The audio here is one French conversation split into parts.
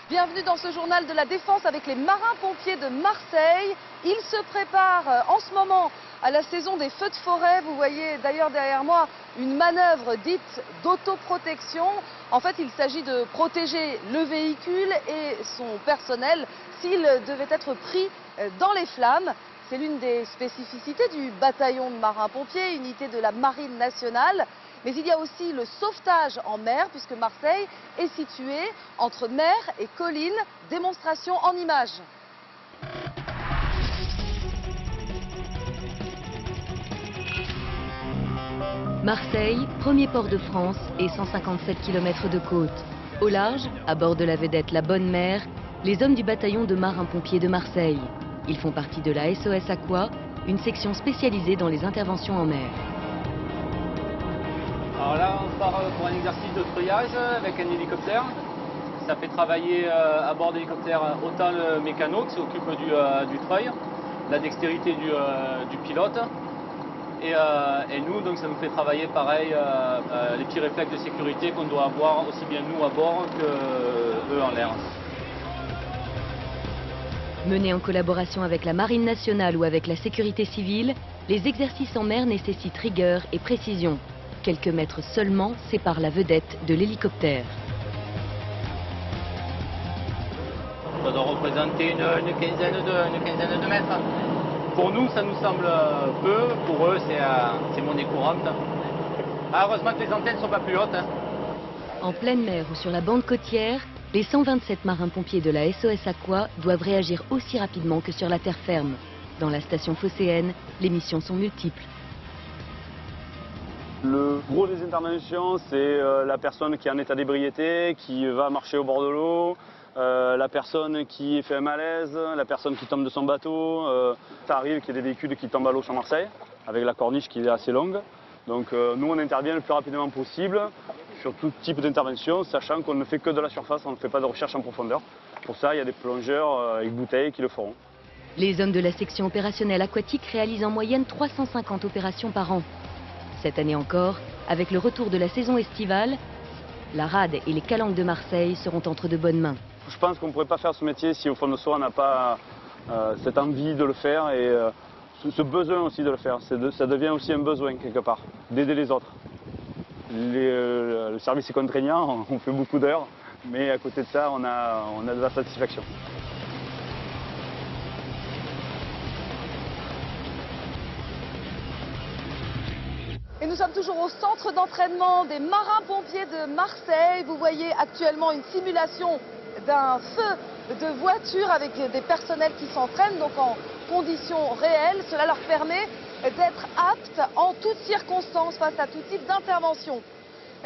Bienvenue dans ce journal de la défense avec les marins-pompiers de Marseille. Ils se préparent en ce moment à la saison des feux de forêt. Vous voyez d'ailleurs derrière moi une manœuvre dite d'autoprotection. En fait, il s'agit de protéger le véhicule et son personnel s'il devait être pris dans les flammes. C'est l'une des spécificités du bataillon de marins-pompiers, unité de la Marine nationale. Mais il y a aussi le sauvetage en mer, puisque Marseille est située entre mer et colline. Démonstration en images. Marseille, premier port de France et 157 km de côte. Au large, à bord de la vedette La Bonne Mère, les hommes du bataillon de marins-pompiers de Marseille. Ils font partie de la SOS Aqua, une section spécialisée dans les interventions en mer. Alors là, on part pour un exercice de treuillage avec un hélicoptère. Ça fait travailler à bord d'hélicoptère autant le mécano qui s'occupe du treuil, la dextérité du pilote. Et nous, donc ça nous fait travailler pareil les petits réflexes de sécurité qu'on doit avoir aussi bien nous à bord que eux en l'air. Menés en collaboration avec la Marine nationale ou avec la sécurité civile, les exercices en mer nécessitent rigueur et précision. Quelques mètres seulement séparent la vedette de l'hélicoptère. Ça doit représenter une quinzaine de mètres. Pour nous, ça nous semble peu. Pour eux, c'est monnaie courante. Heureusement que les antennes ne sont pas plus hautes. En pleine mer ou sur la bande côtière, les 127 marins-pompiers de la SOS Aqua doivent réagir aussi rapidement que sur la terre ferme. Dans la station phocéenne, les missions sont multiples. Le gros des interventions, c'est la personne qui est en état d'ébriété, qui va marcher au bord de l'eau, la personne qui fait un malaise, la personne qui tombe de son bateau. Ça arrive qu'il y ait des véhicules qui tombent à l'eau sur Marseille, avec la corniche qui est assez longue. Donc nous, on intervient le plus rapidement possible sur tout type d'intervention, sachant qu'on ne fait que de la surface, on ne fait pas de recherche en profondeur. Pour ça, il y a des plongeurs avec bouteilles qui le feront. Les hommes de la section opérationnelle aquatique réalisent en moyenne 350 opérations par an. Cette année encore, avec le retour de la saison estivale, la rade et les calanques de Marseille seront entre de bonnes mains. Je pense qu'on ne pourrait pas faire ce métier si au fond de soi on n'a pas cette envie de le faire et ce besoin aussi de le faire. Ça devient aussi un besoin quelque part, d'aider les autres. Le service est contraignant, on fait beaucoup d'heures, mais à côté de ça, on a de la satisfaction. Et nous sommes toujours au centre d'entraînement des marins-pompiers de Marseille. Vous voyez actuellement une simulation d'un feu de voiture avec des personnels qui s'entraînent, donc en conditions réelles. Cela leur permet d'être aptes en toutes circonstances face à tout type d'intervention.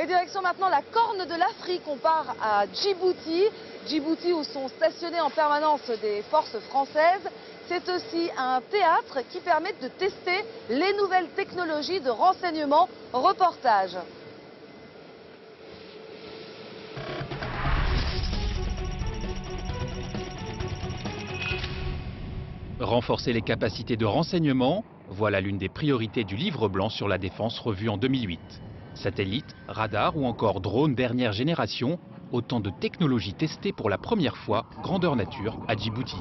Et direction maintenant la Corne de l'Afrique, on part à Djibouti. Djibouti où sont stationnées en permanence des forces françaises. C'est aussi un théâtre qui permet de tester les nouvelles technologies de renseignement. Reportage. Renforcer les capacités de renseignement, voilà l'une des priorités du livre blanc sur la défense revu en 2008. Satellites, radars ou encore drones dernière génération, autant de technologies testées pour la première fois, grandeur nature, à Djibouti.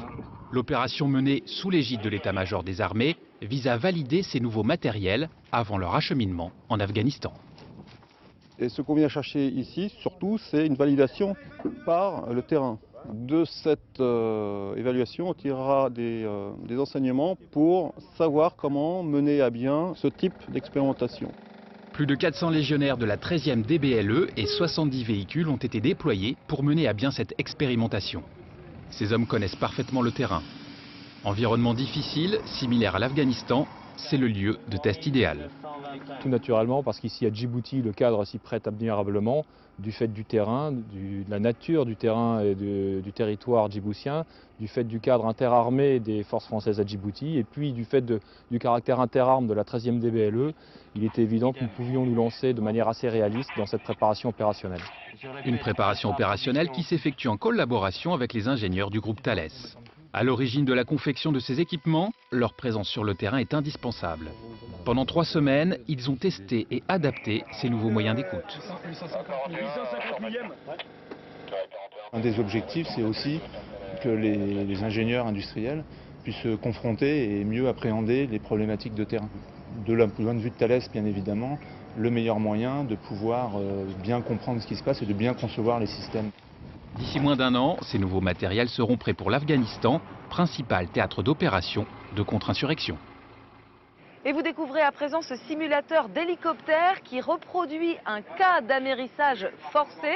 L'opération menée sous l'égide de l'état-major des armées vise à valider ces nouveaux matériels avant leur acheminement en Afghanistan. Et ce qu'on vient chercher ici, surtout, c'est une validation par le terrain. De cette évaluation, on tirera des enseignements pour savoir comment mener à bien ce type d'expérimentation. Plus de 400 légionnaires de la 13e DBLE et 70 véhicules ont été déployés pour mener à bien cette expérimentation. Ces hommes connaissent parfaitement le terrain. Environnement difficile, similaire à l'Afghanistan, c'est le lieu de test idéal. Tout naturellement, parce qu'ici à Djibouti, le cadre s'y prête admirablement, du fait du terrain, de la nature du terrain et du territoire djiboutien, du fait du cadre interarmé des forces françaises à Djibouti, et puis du fait du caractère interarmes de la 13e DBLE, il était évident que nous pouvions nous lancer de manière assez réaliste dans cette préparation opérationnelle. Une préparation opérationnelle qui s'effectue en collaboration avec les ingénieurs du groupe Thales. À l'origine de la confection de ces équipements, leur présence sur le terrain est indispensable. Pendant 3 semaines, ils ont testé et adapté ces nouveaux moyens d'écoute. Un des objectifs, c'est aussi que les ingénieurs industriels puissent se confronter et mieux appréhender les problématiques de terrain. De la point de vue de Thales, bien évidemment, le meilleur moyen de pouvoir bien comprendre ce qui se passe et de bien concevoir les systèmes. D'ici moins d'un an, ces nouveaux matériels seront prêts pour l'Afghanistan, principal théâtre d'opération de contre-insurrection. Et vous découvrez à présent ce simulateur d'hélicoptère qui reproduit un cas d'amérissage forcé.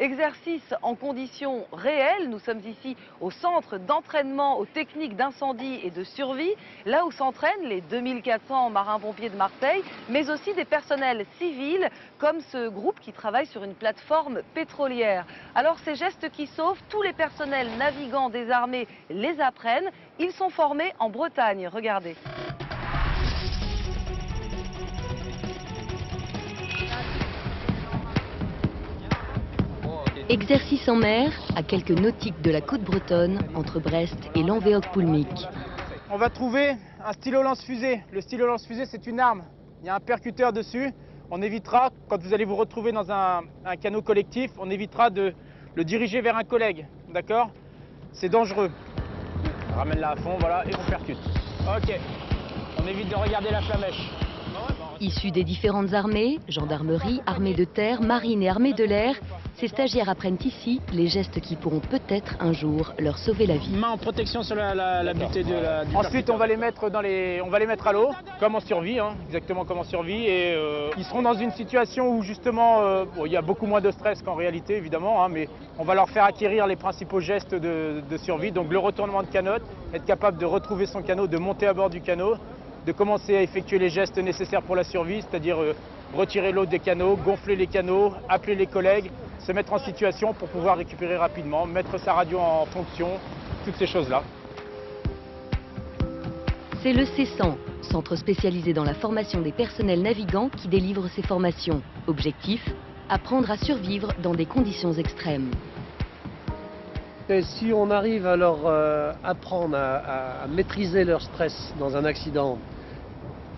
Exercice en conditions réelles. Nous sommes ici au centre d'entraînement aux techniques d'incendie et de survie, là où s'entraînent les 2400 marins-pompiers de Marseille, mais aussi des personnels civils, comme ce groupe qui travaille sur une plateforme pétrolière. Alors ces gestes qui sauvent, tous les personnels navigants des armées les apprennent. Ils sont formés en Bretagne. Regardez. Exercice en mer, à quelques nautiques de la côte bretonne, entre Brest et Lanvéoc-Poulmic. On va trouver un stylo lance-fusée. Le stylo lance-fusée, c'est une arme. Il y a un percuteur dessus. On évitera, quand vous allez vous retrouver dans un canot collectif, on évitera de le diriger vers un collègue. D'accord? C'est dangereux. Ramène-la à fond, voilà, et on percute. Ok. On évite de regarder la flamèche. Issus des différentes armées, gendarmerie, armée de terre, marine et armée de l'air, ces stagiaires apprennent ici les gestes qui pourront peut-être un jour leur sauver la vie. Main en protection sur la butée du Ensuite, on va les mettre à l'eau, comme en survie, hein, exactement comme en survie. Et ils seront dans une situation où justement, il y a beaucoup moins de stress qu'en réalité, évidemment, hein, mais on va leur faire acquérir les principaux gestes de survie. Donc le retournement de canotte, être capable de retrouver son canot, de monter à bord du canot, de commencer à effectuer les gestes nécessaires pour la survie, c'est-à-dire retirer l'eau des canots, gonfler les canots, appeler les collègues, se mettre en situation pour pouvoir récupérer rapidement, mettre sa radio en fonction, toutes ces choses-là. C'est le C100, centre spécialisé dans la formation des personnels navigants qui délivre ces formations. Objectif, apprendre à survivre dans des conditions extrêmes. Et si on arrive à leur apprendre à maîtriser leur stress dans un accident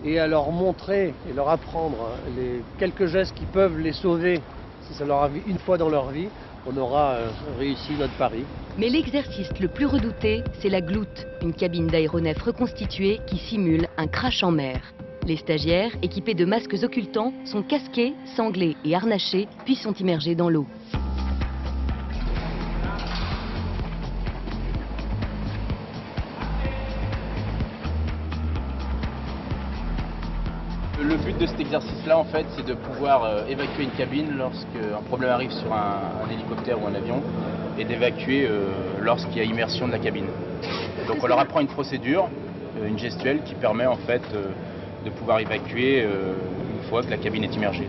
et à leur montrer et leur apprendre les quelques gestes qui peuvent les sauver, si ça leur arrive une fois dans leur vie, on aura réussi notre pari. Mais l'exercice le plus redouté, c'est la gloute, une cabine d'aéronef reconstituée qui simule un crash en mer. Les stagiaires, équipés de masques occultants, sont casqués, sanglés et harnachés, puis sont immergés dans l'eau. Le but de cet exercice-là, en fait, c'est de pouvoir évacuer une cabine lorsqu'un problème arrive sur un hélicoptère ou un avion et d'évacuer lorsqu'il y a immersion de la cabine. Donc on leur apprend une procédure, une gestuelle qui permet en fait de pouvoir évacuer une fois que la cabine est immergée.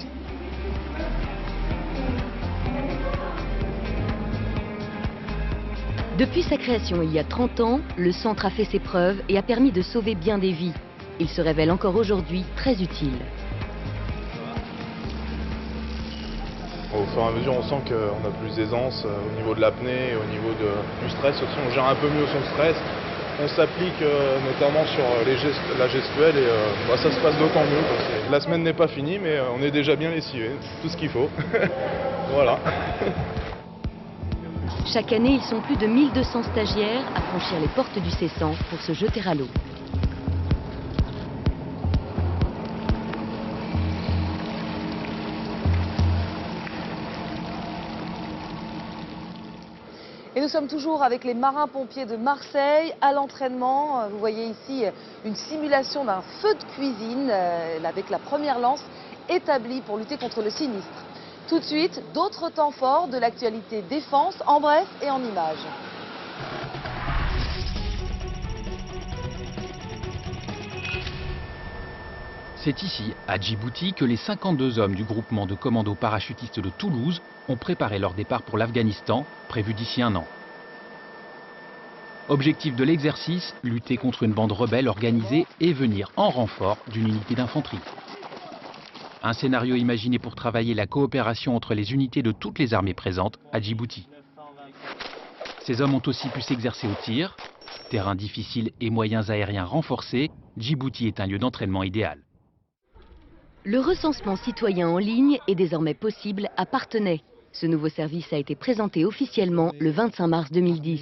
Depuis sa création il y a 30 ans, le centre a fait ses preuves et a permis de sauver bien des vies. Il se révèle encore aujourd'hui très utile. Au fur et à mesure, on sent qu'on a plus d'aisance au niveau de l'apnée et au niveau du stress aussi. On gère un peu mieux son stress. On s'applique notamment sur la gestuelle et ça se passe d'autant mieux. Parce que la semaine n'est pas finie, mais on est déjà bien lessivé, tout ce qu'il faut. Voilà. Chaque année, ils sont plus de 1200 stagiaires à franchir les portes du C100 pour se jeter à l'eau. Et nous sommes toujours avec les marins-pompiers de Marseille à l'entraînement. Vous voyez ici une simulation d'un feu de cuisine avec la première lance établie pour lutter contre le sinistre. Tout de suite, d'autres temps forts de l'actualité défense en bref et en images. C'est ici, à Djibouti, que les 52 hommes du groupement de commandos parachutistes de Toulouse ont préparé leur départ pour l'Afghanistan, prévu d'ici un an. Objectif de l'exercice, lutter contre une bande rebelle organisée et venir en renfort d'une unité d'infanterie. Un scénario imaginé pour travailler la coopération entre les unités de toutes les armées présentes à Djibouti. Ces hommes ont aussi pu s'exercer au tir. Terrain difficile et moyens aériens renforcés, Djibouti est un lieu d'entraînement idéal. Le recensement citoyen en ligne est désormais possible à Parthenay. Ce nouveau service a été présenté officiellement le 25 mars 2010.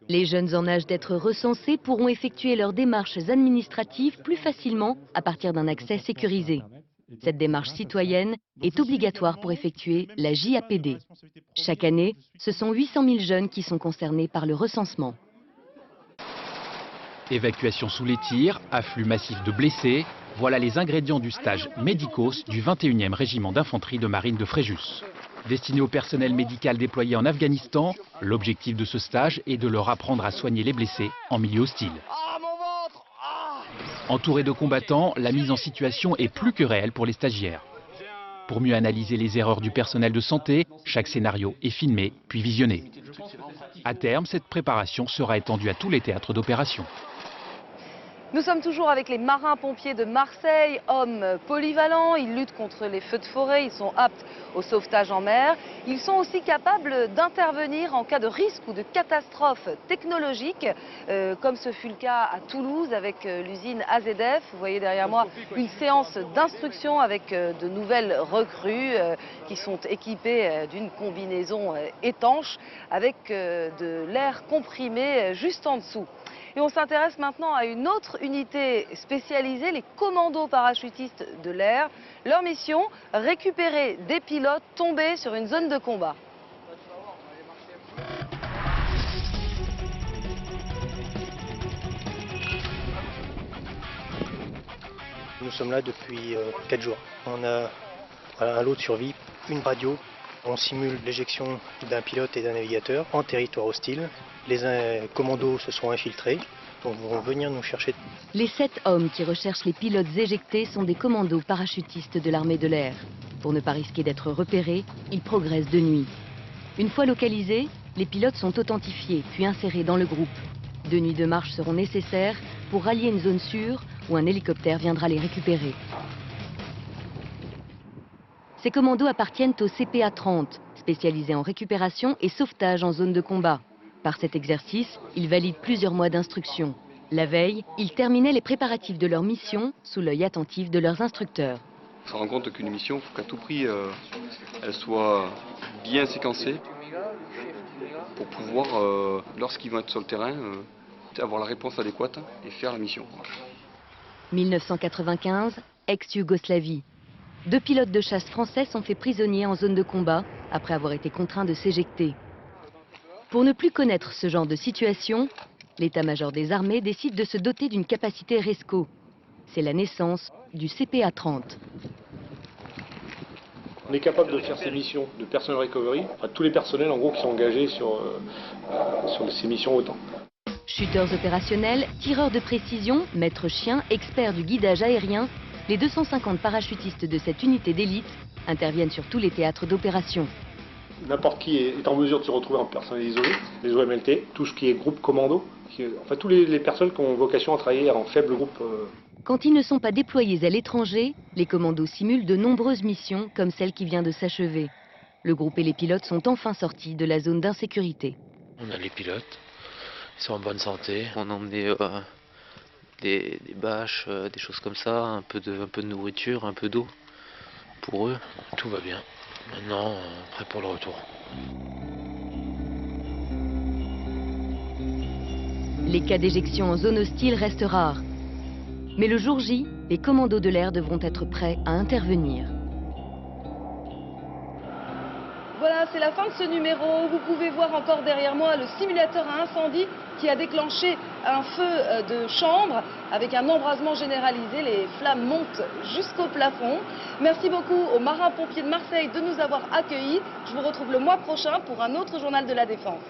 Les jeunes en âge d'être recensés pourront effectuer leurs démarches administratives plus facilement à partir d'un accès sécurisé. Cette démarche citoyenne est obligatoire pour effectuer la JAPD. Chaque année, ce sont 800 000 jeunes qui sont concernés par le recensement. Évacuation sous les tirs, afflux massif de blessés, voilà les ingrédients du stage Médicos du 21e régiment d'infanterie de marine de Fréjus. Destiné au personnel médical déployé en Afghanistan, l'objectif de ce stage est de leur apprendre à soigner les blessés en milieu hostile. Entourés de combattants, la mise en situation est plus que réelle pour les stagiaires. Pour mieux analyser les erreurs du personnel de santé, chaque scénario est filmé puis visionné. À terme, cette préparation sera étendue à tous les théâtres d'opération. Nous sommes toujours avec les marins-pompiers de Marseille, hommes polyvalents, ils luttent contre les feux de forêt, ils sont aptes au sauvetage en mer. Ils sont aussi capables d'intervenir en cas de risque ou de catastrophe technologique, comme ce fut le cas à Toulouse avec l'usine AZF. Vous voyez derrière moi une séance d'instruction avec de nouvelles recrues qui sont équipées d'une combinaison étanche avec de l'air comprimé juste en dessous. Et on s'intéresse maintenant à une autre unité spécialisée, les commandos parachutistes de l'air. Leur mission, récupérer des pilotes tombés sur une zone de combat. Nous sommes là depuis 4 jours. On a un lot de survie, une radio. On simule l'éjection d'un pilote et d'un navigateur en territoire hostile. Les commandos se sont infiltrés, donc vont venir nous chercher. Les 7 hommes qui recherchent les pilotes éjectés sont des commandos parachutistes de l'armée de l'air. Pour ne pas risquer d'être repérés, ils progressent de nuit. Une fois localisés, les pilotes sont authentifiés puis insérés dans le groupe. 2 nuits de marche seront nécessaires pour rallier une zone sûre où un hélicoptère viendra les récupérer. Ces commandos appartiennent au CPA 30, spécialisé en récupération et sauvetage en zone de combat. Par cet exercice, ils valident plusieurs mois d'instruction. La veille, ils terminaient les préparatifs de leur mission sous l'œil attentif de leurs instructeurs. On se rend compte qu'une mission, il faut qu'à tout prix, elle soit bien séquencée pour pouvoir, lorsqu'ils vont être sur le terrain, avoir la réponse adéquate et faire la mission. 1995, ex-Yougoslavie. 2 pilotes de chasse français sont faits prisonniers en zone de combat après avoir été contraints de s'éjecter. Pour ne plus connaître ce genre de situation, l'état-major des armées décide de se doter d'une capacité RESCO. C'est la naissance du CPA 30. On est capable de faire ces missions de personnel recovery, enfin, tous les personnels en gros qui sont engagés sur ces missions autant. Shooters opérationnels, tireurs de précision, maîtres chiens, experts du guidage aérien, les 250 parachutistes de cette unité d'élite interviennent sur tous les théâtres d'opération. N'importe qui est en mesure de se retrouver en personnel isolé, les OMLT, tout ce qui est groupe commando, enfin tous les personnes qui ont vocation à travailler en faible groupe. Quand ils ne sont pas déployés à l'étranger, les commandos simulent de nombreuses missions comme celle qui vient de s'achever. Le groupe et les pilotes sont enfin sortis de la zone d'insécurité. On a les pilotes, ils sont en bonne santé. On a emmené des bâches, des choses comme ça, un peu de nourriture, un peu d'eau pour eux. Tout va bien. Maintenant, prêt pour le retour. Les cas d'éjection en zone hostile restent rares. Mais le jour J, les commandos de l'air devront être prêts à intervenir. Voilà, c'est la fin de ce numéro. Vous pouvez voir encore derrière moi le simulateur à incendie qui a déclenché un feu de chambre avec un embrasement généralisé. Les flammes montent jusqu'au plafond. Merci beaucoup aux marins-pompiers de Marseille de nous avoir accueillis. Je vous retrouve le mois prochain pour un autre journal de la Défense.